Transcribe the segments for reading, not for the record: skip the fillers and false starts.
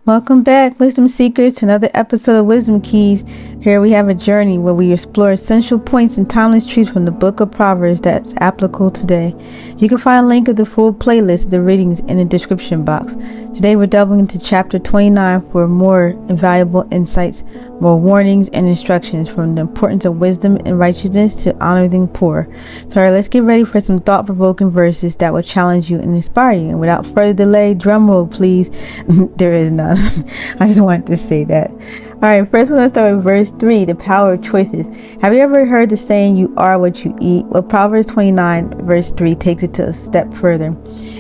Welcome back, Wisdom Seekers, to another episode of Wisdom Keys. Here we have a journey where we explore essential points and timeless truths from the book of Proverbs that's applicable today. You can find a link of the full playlist of the readings in the description box. Today we're delving into chapter 29 for more invaluable insights, more warnings and instructions from the importance of wisdom and righteousness to honoring the poor. So alright, let's get ready for some thought-provoking verses that will challenge you and inspire you. And without further delay, drum roll please. There is none. I just wanted to say that. Alright, first we're going to start with verse 3, the power of choices. Have you ever heard the saying, you are what you eat? Well, Proverbs 29 verse 3 takes it to a step further.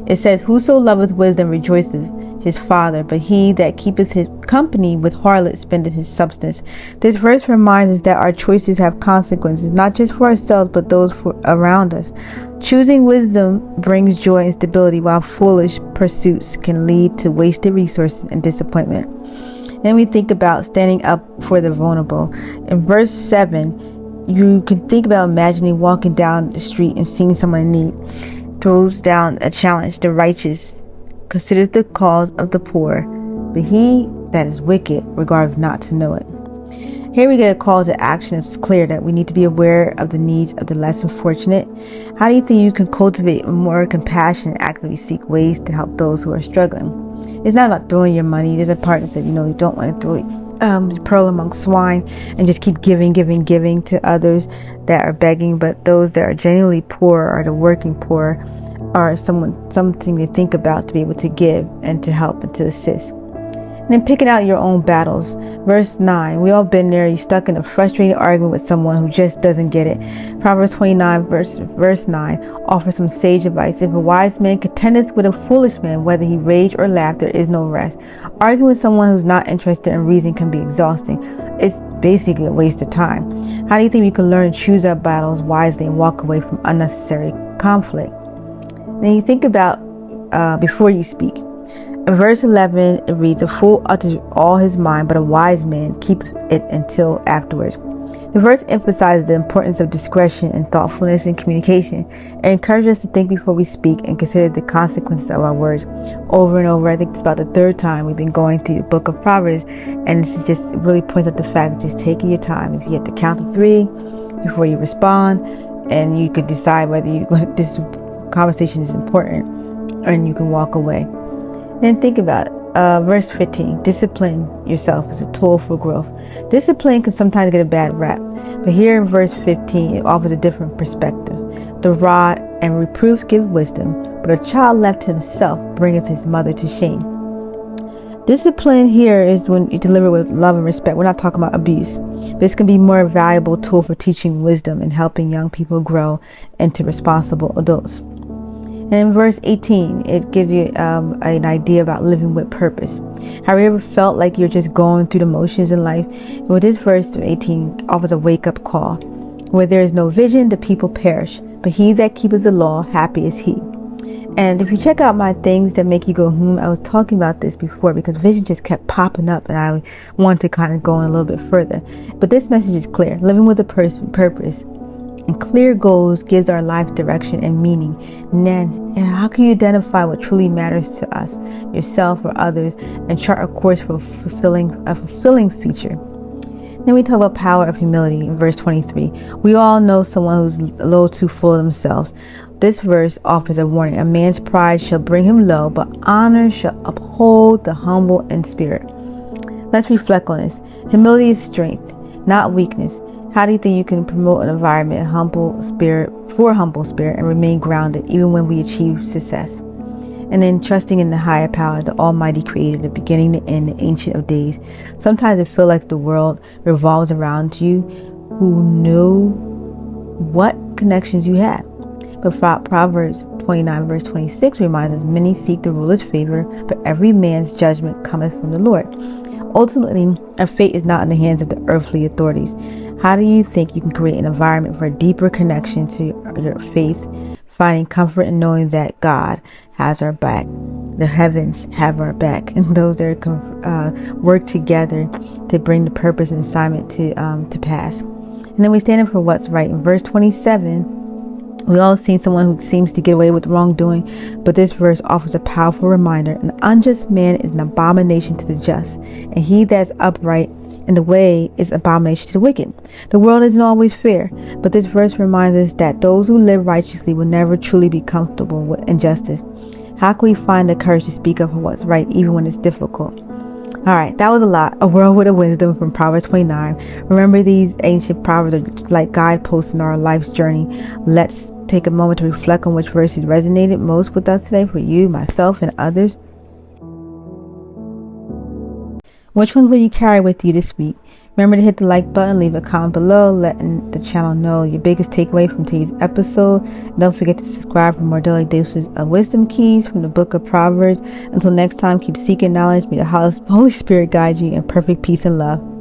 It says, whoso loveth wisdom rejoiceth his father, but he that keepeth his company with harlots spendeth his substance. This verse reminds us that our choices have consequences, not just for ourselves, but those around us. Choosing wisdom brings joy and stability, while foolish pursuits can lead to wasted resources and disappointment. Then we think about standing up for the vulnerable. In verse 7, you can think about imagining walking down the street and seeing someone in need. Throws down a challenge. The righteous considers the cause of the poor, but he that is wicked regardeth not to know it. Here we get a call to action. It's clear that we need to be aware of the needs of the less unfortunate. How do you think you can cultivate more compassion and actively seek ways to help those who are struggling? It's not about throwing your money. There's a part that said, you don't want to throw it, pearl among swine and just keep giving to others that are begging, but those that are genuinely poor or the working poor are something to think about, to be able to give and to help and to assist. And then picking out your own battles. Verse 9, we all been there. You're stuck in a frustrating argument with someone who just doesn't get it. Proverbs 29 verse 9 offers some sage advice. If a wise man contendeth with a foolish man, whether he rage or laugh, there is no rest. Arguing with someone who's not interested in reason can be exhausting. It's basically a waste of time. How do you think we can learn to choose our battles wisely and walk away from unnecessary conflict? Then you think about before you speak. In verse 11, it reads, a fool utters all his mind, but a wise man keepeth it until afterwards. The verse emphasizes the importance of discretion and thoughtfulness in communication, and encourages us to think before we speak and consider the consequences of our words. Over and over, I think it's about the third time we've been going through the book of Proverbs, and this is just really points out the fact of just taking your time. If you have to count to 3 before you respond, and you could decide whether this conversation is important, and you can walk away. Then think about verse 15. Discipline yourself as a tool for growth. Discipline can sometimes get a bad rap, but here in verse 15, it offers a different perspective. The rod and reproof give wisdom, but a child left to himself bringeth his mother to shame. Discipline here is when you deliver with love and respect. We're not talking about abuse. This can be more valuable tool for teaching wisdom and helping young people grow into responsible adults. And in verse 18, it gives you an idea about living with purpose. Have you ever felt like you're just going through the motions in life? Well, this verse 18 offers a wake-up call. Where there is no vision, the people perish, but he that keepeth the law, happy is he. And if you check out my things that make you go, I was talking about this before because vision just kept popping up and I wanted to kind of go in a little bit further. But this message is clear. Living with a purpose and clear goals gives our life direction and meaning. And then, how can you identify what truly matters to us, yourself or others, and chart a course for a fulfilling future? Then we talk about power of humility in verse 23. We all know someone who's a little too full of themselves. This verse offers a warning. A man's pride shall bring him low, but honor shall uphold the humble in spirit. Let's reflect on this. Humility is strength, not weakness. How do you think you can promote an environment of humble spirit and remain grounded even when we achieve success? And then trusting in the higher power, the almighty creator, the beginning, the end, the ancient of days. Sometimes it feels like the world revolves around you, who knew what connections you have. But Proverbs 29 verse 26 reminds us, many seek the ruler's favor, but every man's judgment cometh from the Lord. Ultimately, our fate is not in the hands of the earthly authorities. How do you think you can create an environment for a deeper connection to your faith, finding comfort in knowing that God has our back, the heavens have our back, and those that work together to bring the purpose and assignment to pass? And then we stand up for what's right. In verse 27, We all seen someone who seems to get away with wrongdoing, but this verse offers a powerful reminder. An unjust man is an abomination to the just, and he that is upright in the way is abomination to the wicked. The world isn't always fair, but this verse reminds us that those who live righteously will never truly be comfortable with injustice. How can we find the courage to speak up for what's right even when it's difficult? All right, that was a lot. A world of wisdom from Proverbs 29. Remember, these ancient proverbs are like guideposts in our life's journey. Let's take a moment to reflect on which verses resonated most with us today for you, myself, and others. Which ones will you carry with you this week? Remember to hit the like button, leave a comment below, letting the channel know your biggest takeaway from today's episode. And don't forget to subscribe for more daily doses of wisdom keys from the book of Proverbs. Until next time, keep seeking knowledge. May the Holy Spirit guide you in perfect peace and love.